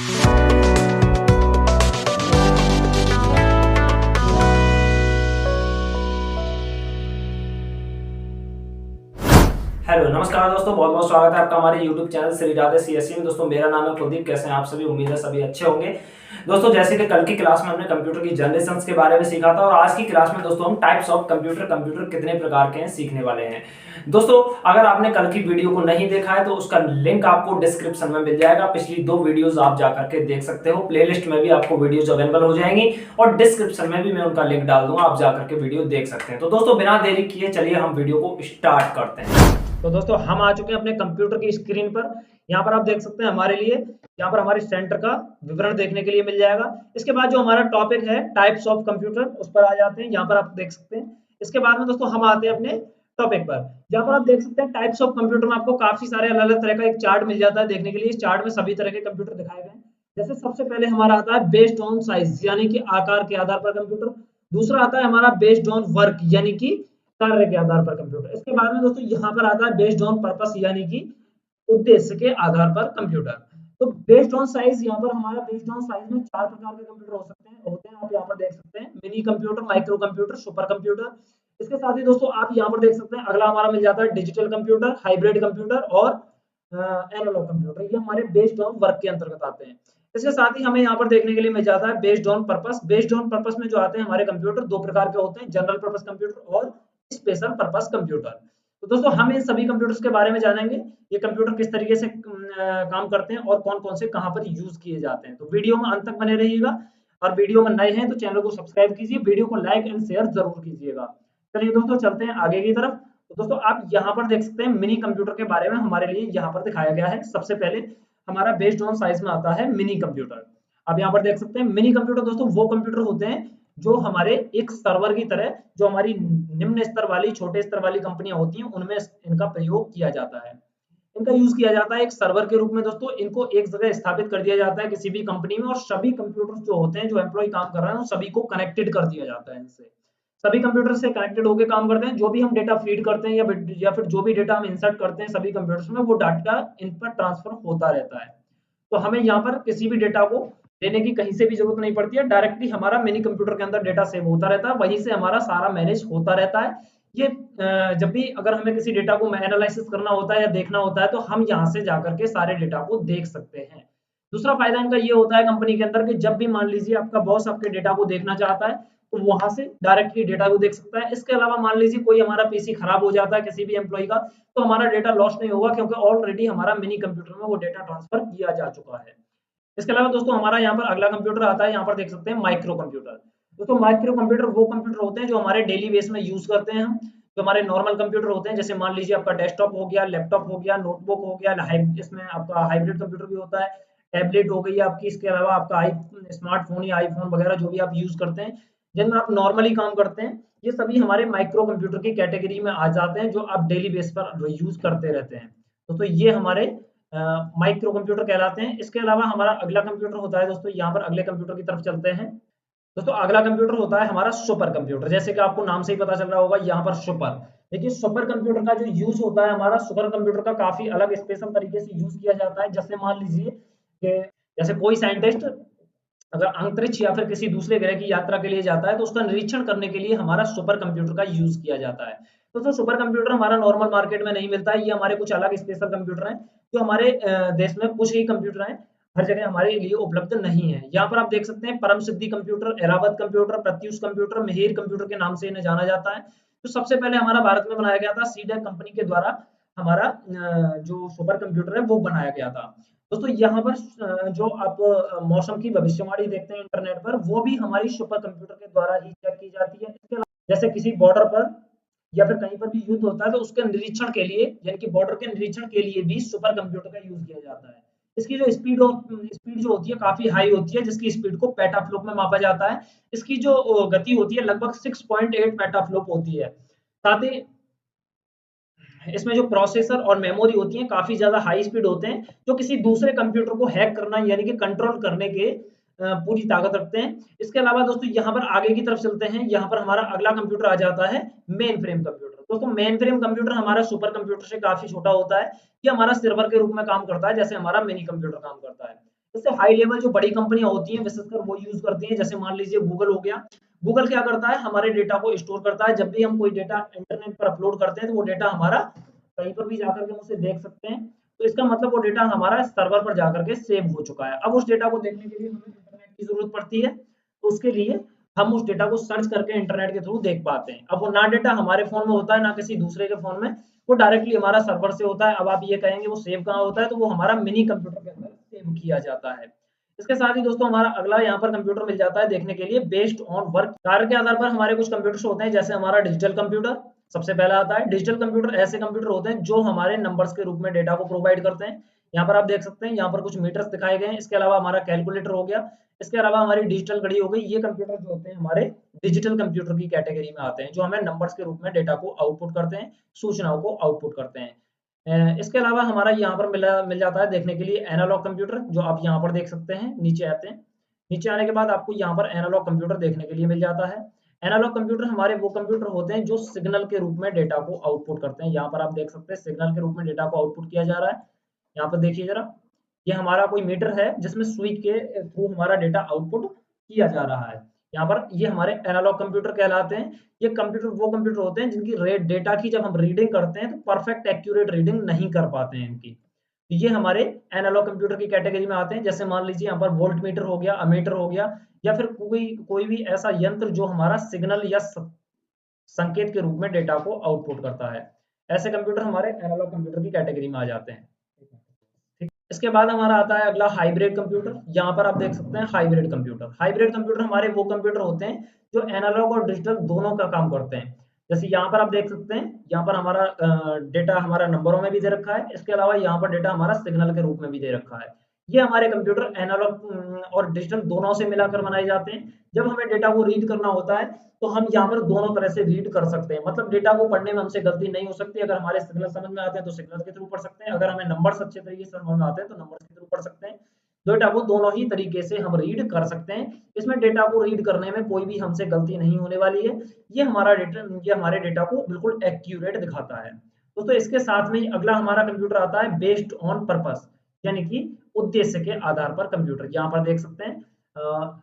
Hello नमस्कार दोस्तों, बहुत बहुत स्वागत है आपका हमारे YouTube channel Shri Radhe CSE में। दोस्तों मेरा नाम है कुलदीप। कैसे हैं आप सभी? उम्मीद है सभी अच्छे होंगे। दोस्तों जैसे कि कल की क्लास में हमने कंप्यूटर की जनरेशंस के बारे में सीखा था और आज की क्लास में दोस्तों हम टाइप्स ऑफ कंप्यूटर कितने प्रकार के हैं सीखने वाले हैं। दोस्तों अगर आपने कल की वीडियो को नहीं देखा है तो उसका लिंक आपको डिस्क्रिप्शन में मिल जाएगा। पिछली 2 वीडियोस आप जाकर के देख सकते हो। प्लेलिस्ट में भी आपको वीडियोस अवेलेबल हो जाएंगी और डिस्क्रिप्शन में भी मैं उनका लिंक डाल दूंगा, आप जाकर के वीडियो देख सकते हैं। तो दोस्तों बिना देरी किए चलिए हम वीडियो को स्टार्ट करते हैं। तो दोस्तों हम आ चुके हैं अपने कंप्यूटर की स्क्रीन पर। यहाँ पर आप देख सकते हैं हमारे लिए यहाँ पर हमारे सेंटर का विवरण देखने के लिए मिल जाएगा। इसके बाद जो हमारा टॉपिक है टाइप्स ऑफ कंप्यूटर, उस पर आ जाते हैं। यहाँ पर आप देख सकते हैं। इसके बाद में दोस्तों हम आते हैं अपने टॉपिक पर। यहाँ पर आप देख सकते हैं टाइप्स ऑफ कंप्यूटर में आपको काफी सारे अलग अलग तरह का एक चार्ट मिल जाता है देखने के लिए। इस चार्ट में सभी तरह के कंप्यूटर दिखाए गए हैं। जैसे सबसे पहले हमारा आता है बेस्ड ऑन साइज, यानी कि आकार के आधार पर कंप्यूटर। दूसरा आता है हमारा बेस्ड ऑन वर्क, यानी कि कार्य के आधार पर कंप्यूटर। इसके बाद में दोस्तों यहाँ पर आता है बेस्ड ऑन पर्पस, यानी कि उद्देश्य के आधार पर कंप्यूटर। तो बेस्ड ऑन साइज, यहाँ पर हमारा बेस्ड ऑन साइज में 4 प्रकार के कंप्यूटर हो सकते हैं होते हैं आप यहाँ पर देख सकते हैं। Mini computer, micro computer, super computer. इसके साथ ही दोस्तों आप यहाँ पर देख सकते हैं अगला हमारा मिल जाता है डिजिटल कंप्यूटर, हाइब्रिड कंप्यूटर और एनालॉग कंप्यूटर। ये हमारे बेस्ड ऑन वर्क के अंतर्गत आते हैं। इसके साथ ही हमें यहाँ पर देखने के लिए मिल जाता है based on purpose. Based on purpose में जो आते हैं हमारे कंप्यूटर 2 प्रकार के होते हैं, जनरल पर्पस कंप्यूटर और स्पेशल पर्पस कंप्यूटर। तो दोस्तों हम इन सभी कंप्यूटर्स के बारे में जानेंगे, ये कंप्यूटर किस तरीके से काम करते हैं और कौन कौन से कहाँ पर यूज किए जाते हैं। तो वीडियो में अंत तक बने रहिएगा और वीडियो में नए हैं तो चैनल को सब्सक्राइब कीजिए, वीडियो को लाइक एंड शेयर जरूर कीजिएगा। चलिए दोस्तों चलते हैं आगे की तरफ। तो दोस्तों आप यहाँ पर देख सकते हैं मिनी कंप्यूटर के बारे में हमारे लिए यहाँ पर दिखाया गया है। सबसे पहले हमारा बेस्ड ऑन साइज में आता है मिनी कंप्यूटर। आप यहाँ पर देख सकते हैं मिनी कंप्यूटर दोस्तों वो कंप्यूटर होते हैं जो हमारे एक सर्वर की तरह, जो हमारी निम्न स्तर वाली छोटे स्तर वाली कंपनियां होती हैं उनमें इनका प्रयोग किया जाता है। इनका यूज किया जाता है एक सर्वर के रूप में। दोस्तों इनको एक जगह स्थापित कर दिया जाता है किसी भी कंपनी में और सभी कंप्यूटर जो होते हैं जो एम्प्लॉय काम कर रहे हैं सभी को कनेक्टेड कर दिया जाता है। इनसे सभी कंप्यूटर से कनेक्टेड होकर काम करते हैं। जो भी हम डेटा फीड करते हैं या फिर जो भी डेटा हम इंसर्ट करते हैं सभी कंप्यूटर्स में, वो डाटा इन पर ट्रांसफर होता रहता है। तो हमें यहाँ पर किसी भी डेटा को लेने की कहीं से भी जरूरत नहीं पड़ती है। डायरेक्टली हमारा मिनी कंप्यूटर के अंदर डेटा सेव होता रहता है, वहीं से हमारा सारा मैनेज होता रहता है। ये जब भी अगर हमें किसी डेटा को एनालिसिस करना होता है या देखना होता है तो हम यहाँ से जाकर के सारे डेटा को देख सकते हैं। दूसरा फायदा इनका ये होता है कंपनी के अंदर कि जब भी मान लीजिए आपका बॉस आपके डेटा को देखना चाहता है तो वहां से डायरेक्टली डेटा को देख सकता है। इसके अलावा मान लीजिए कोई हमारा पीसी खराब हो जाता है किसी भी एम्प्लॉय का, तो हमारा डेटा लॉस नहीं होगा क्योंकि ऑलरेडी हमारा मिनी कंप्यूटर में वो डेटा ट्रांसफर किया जा चुका है। इसके अलावा दोस्तों हमारा यहाँ पर अगला कंप्यूटर आता है, यहाँ पर देख सकते हैं माइक्रो कंप्यूटर। दोस्तों माइक्रो कंप्यूटर वो कंप्यूटर होते हैं जो हमारे डेली बेस में यूज करते हैं हम। जो हमारे नॉर्मल कंप्यूटर होते हैं जैसे मान लीजिए आपका डेस्कटॉप हो गया, लैपटॉप हो गया, नोटबुक हो गया, इसमें आपका हाइब्रिड कंप्यूटर भी होता है, टैबलेट हो गई आपकी। इसके अलावा आपका स्मार्टफोन या आईफोन वगैरह जो भी आप यूज करते हैं जिनमें आप नॉर्मली काम करते हैं, ये सभी हमारे माइक्रो कंप्यूटर की कैटेगरी में आ जाते हैं जो आप डेली बेस पर यूज करते रहते हैं। दोस्तों ये हमारे माइक्रो कंप्यूटर कहलाते हैं। इसके अलावा हमारा अगला कंप्यूटर होता है दोस्तों, यहाँ पर अगले कंप्यूटर की तरफ चलते हैं। दोस्तों अगला कंप्यूटर होता है हमारा सुपर कंप्यूटर। जैसे कि आपको नाम से ही पता चल रहा होगा यहाँ पर सुपर। देखिए सुपर कंप्यूटर का जो यूज होता है हमारा सुपर कंप्यूटर का काफी अलग स्पेशल तरीके से यूज किया जाता है। जैसे मान लीजिए कि जैसे कोई साइंटिस्ट अगर अंतरिक्ष या फिर किसी दूसरे ग्रह की यात्रा के लिए जाता है तो उसका निरीक्षण करने के लिए हमारा सुपर कंप्यूटर का यूज किया जाता है। तो सुपर कंप्यूटर हमारा नॉर्मल मार्केट में नहीं मिलता है, ये हमारे कुछ अलग स्पेशल कंप्यूटर हैं जो हमारे देश में कुछ ही कंप्यूटर हैं, हर जगह हमारे लिए उपलब्ध नहीं है। यहाँ पर आप देख सकते हैं Param Siddhi computer, Airawat computer, Pratyush computer, Mihir computer के नाम से इन्हें जाना जाता है। तो सबसे पहले हमारा भारत में बनाया गया था सीडेक कंपनी के द्वारा, हमारा जो सुपर कंप्यूटर है वो बनाया गया था। दोस्तों यहाँ पर जो आप मौसम की भविष्यवाणी देखते हैं इंटरनेट पर, वो भी हमारी सुपर कंप्यूटर के द्वारा ही चेक की जाती है। इसके अलावा जैसे किसी बॉर्डर पर या फिर कहीं पर भी युद्ध होता है तो उसके निरीक्षण के लिए, यानी कि बॉर्डर के निरीक्षण के लिए भी सुपर कंप्यूटर का यूज किया जाता है। इसकी जो स्पीड जो होती है काफी हाई होती है, जिसकी स्पीड को पेटाफ्लोप में मापा जाता है। इसकी जो गति होती है लगभग 6.8 पेटाफ्लोप होती है। साथ ही इसमें जो प्रोसेसर और मेमोरी होती है काफी ज्यादा हाई स्पीड होते हैं, जो किसी दूसरे कंप्यूटर को हैक करना यानी कि कंट्रोल करने के पूरी ताकत रखते हैं। इसके अलावा दोस्तों यहाँ पर आगे की तरफ चलते हैं। यहाँ पर हमारा अगला कंप्यूटर आ जाता है मेन फ्रेम कंप्यूटर। दोस्तों मेन फ्रेम कंप्यूटर हमारा सुपर कंप्यूटर से काफी छोटा होता है। ये हमारा सर्वर के रूप में काम करता है जैसे हमारा मिनी कंप्यूटर काम करता है। इससे हाई लेवल जो बड़ी कंपनियां होती हैं विशेषकर वो यूज करती हैं। जैसे मान लीजिए गूगल हो गया। गूगल क्या करता है, हमारे डेटा को स्टोर करता है। जब भी हम कोई डेटा इंटरनेट पर अपलोड करते हैं तो वो डेटा हमारा कहीं पर भी जाकर के हम उसे देख सकते हैं। तो इसका मतलब वो डेटा हमारा सर्वर पर जाकर के सेव हो चुका है। अब उस डेटा को देखने के लिए हमें इंटरनेट की जरूरत पड़ती है। तो उसके लिए हम उस डेटा को सर्च करके इंटरनेट के थ्रू देख पाते हैं। अब वो ना डेटा हमारे फोन में होता है ना किसी दूसरे के फोन में, वो डायरेक्टली हमारा सर्वर से होता है। अब आप ये कहेंगे वो सेव कहाँ होता है, तो वो हमारा मिनी कंप्यूटर के अंदर सेव किया जाता है। इसके साथ ही दोस्तों हमारा अगला यहाँ पर कंप्यूटर मिल जाता है देखने के लिए बेस्ड ऑन वर्क। कार्य के आधार पर हमारे कुछ कंप्यूटर्स होते हैं। जैसे हमारा डिजिटल कंप्यूटर सबसे पहला आता है। डिजिटल कंप्यूटर ऐसे कंप्यूटर होते हैं जो हमारे नंबर्स के रूप में डेटा को प्रोवाइड करते हैं। यहाँ पर आप देख सकते हैं, यहाँ पर कुछ मीटर्स दिखाए गए हैं। इसके अलावा हमारा कैलकुलेटर हो गया। इसके अलावा हमारी डिजिटल घड़ी हो गई। ये कंप्यूटर जो होते हैं हमारे डिजिटल कंप्यूटर की कैटेगरी में आते हैं, जो हमें नंबर्स के रूप में डेटा को आउटपुट करते हैं, सूचनाओं को आउटपुट करते हैं। इसके अलावा हमारा यहाँ पर मिल जाता है देखने के लिए एनालॉग कंप्यूटर, जो आप यहाँ पर देख सकते हैं। नीचे आते हैं, नीचे आने के बाद आपको यहाँ पर एनालॉग कंप्यूटर देखने के लिए मिल जाता है। एनालॉग कंप्यूटर हमारे वो कंप्यूटर होते हैं जो सिग्नल के रूप में डेटा को आउटपुट करते हैं। यहाँ पर आप देख सकते हैं सिग्नल के रूप में डेटा को आउटपुट किया जा रहा है। यहाँ पर देखिए जरा, ये हमारा कोई मीटर है जिसमें सुई के थ्रू हमारा डेटा आउटपुट किया जा रहा है। यहाँ पर ये हमारे एनालॉग कंप्यूटर कहलाते हैं। ये कंप्यूटर वो कंप्यूटर होते हैं जिनकी रेट डेटा की जब हम रीडिंग करते हैं तो परफेक्ट एक्यूरेट रीडिंग नहीं कर पाते हैं इनकी। तो ये हमारे एनालॉग कंप्यूटर की कैटेगरी में आते हैं। जैसे मान लीजिए यहाँ पर वोल्ट मीटर हो गया, अमीटर हो गया, या फिर कोई कोई भी ऐसा यंत्र जो हमारा सिग्नल या संकेत के रूप में डेटा को आउटपुट करता है। ऐसे कंप्यूटर हमारे एनालॉग कंप्यूटर की कैटेगरी में आ जाते हैं। इसके बाद हमारा आता है अगला हाइब्रिड कंप्यूटर। यहाँ पर आप देख सकते हैं हाइब्रिड कंप्यूटर। हाइब्रिड कंप्यूटर हमारे वो कंप्यूटर होते हैं जो एनालॉग और डिजिटल दोनों का काम करते हैं। जैसे यहाँ पर आप देख सकते हैं, यहाँ पर हमारा डेटा हमारा नंबरों में भी दे रखा है। इसके अलावा यहाँ पर डेटा हमारा सिग्नल के रूप में भी दे रखा है। ये हमारे कंप्यूटर एनालॉग और डिजिटल दोनों से मिलाकर बनाए जाते हैं। जब हमें डेटा को रीड करना होता है तो हम यहाँ पर दोनों तरह से रीड कर सकते हैं। मतलब डेटा को पढ़ने में हमसे गलती नहीं हो सकती। अगर हमारे सिग्नल समझ में आते हैं तो सिग्नल के थ्रू पढ़ सकते हैं। अगर हमें नंबर्स अच्छे तरीके से समझ में आते हैं तो नंबर्स के थ्रू पढ़ सकते हैं। डेटा को दोनों ही तरीके से हम रीड कर सकते हैं। इसमें डेटा को रीड करने में कोई भी हमसे गलती नहीं होने वाली है। ये हमारे डेटा को बिल्कुल एक्यूरेट दिखाता है। दोस्तों इसके साथ में ही अगला हमारा कंप्यूटर आता है बेस्ड ऑन पर्पस, यानी कि उद्देश्य के आधार पर कंप्यूटर। यहाँ पर देख सकते हैं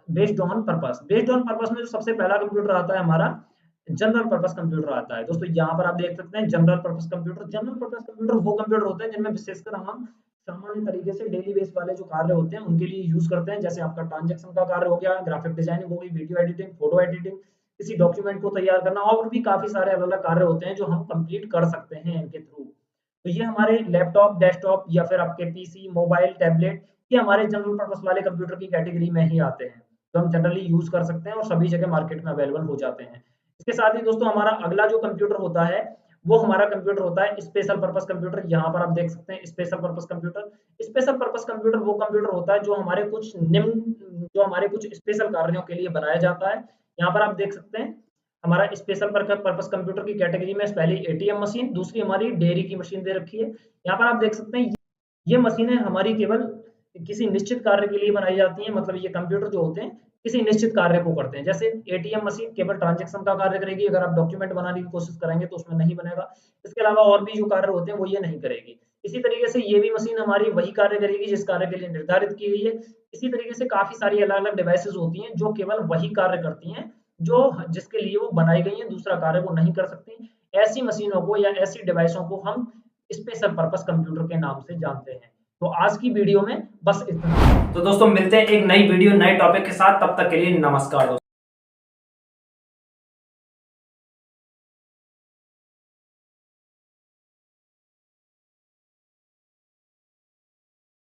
based on purpose. Based on purpose में जो सबसे पहला कंप्यूटर आता है हमारा जनरल पर्पस कंप्यूटर आता है। दोस्तों यहाँ पर आप देख सकते हैं general purpose computer. General purpose computer वो कंप्यूटर होते हैं जिनमें विशेषकर हम सामान्य तरीके से डेली बेस वाले जो कार्य होते हैं उनके लिए यूज करते हैं। जैसे आपका ट्रांजैक्शन का कार्य हो गया, ग्राफिक डिजाइनिंग हो गई, वीडियो एडिटिंग, फोटो एडिटिंग, किसी डॉक्यूमेंट को तैयार करना, और भी काफी सारे अलग अलग कार्य होते हैं जो हम कंप्लीट कर सकते हैं इनके थ्रू। तो ये हमारे लैपटॉप, डेस्कटॉप या फिर आपके पीसी, मोबाइल, टैबलेट, ये हमारे जनरल पर्पस वाले कंप्यूटर की कैटेगरी में ही आते हैं, तो हम जनरली यूज कर सकते हैं और सभी जगह मार्केट में अवेलेबल हो जाते हैं। इसके साथ ही दोस्तों हमारा अगला जो कंप्यूटर होता है वो हमारा कंप्यूटर होता है स्पेशल पर्पस कंप्यूटर। यहाँ पर आप देख सकते हैं special purpose computer. Special purpose computer वो कंप्यूटर होता है जो हमारे कुछ स्पेशल कार्यों के लिए बनाया जाता है। यहाँ पर आप देख सकते हैं हमारा स्पेशल पर्पस कंप्यूटर की कैटेगरी में पहली एटीएम मशीन, दूसरी हमारी डेयरी की मशीन दे रखी है। यहाँ पर आप देख सकते हैं ये मशीनें हमारी केवल किसी निश्चित कार्य के लिए बनाई जाती हैं। मतलब ये कंप्यूटर जो होते हैं किसी निश्चित कार्य को करते हैं। जैसे एटीएम मशीन केवल ट्रांजैक्शन का कार्य करेगी, अगर आप डॉक्यूमेंट बनाने की कोशिश करेंगे तो उसमें नहीं बनेगा। इसके अलावा और भी जो कार्य होते हैं वो ये नहीं करेगी। इसी तरीके से ये भी मशीन हमारी वही कार्य करेगी जिस कार्य के लिए निर्धारित की गई है। इसी तरीके से काफी सारी अलग अलग डिवाइसेस होती हैं जो केवल वही कार्य करती हैं जो जिसके लिए वो बनाई गई है, दूसरा कार्य वो नहीं कर सकती। ऐसी मशीनों को या ऐसी डिवाइसों को हम स्पेशल पर्पस कंप्यूटर के नाम से जानते हैं। तो आज की वीडियो में बस इतना। तो दोस्तों मिलते हैं एक नई वीडियो नए टॉपिक के साथ, तब तक के लिए नमस्कार दोस्तों।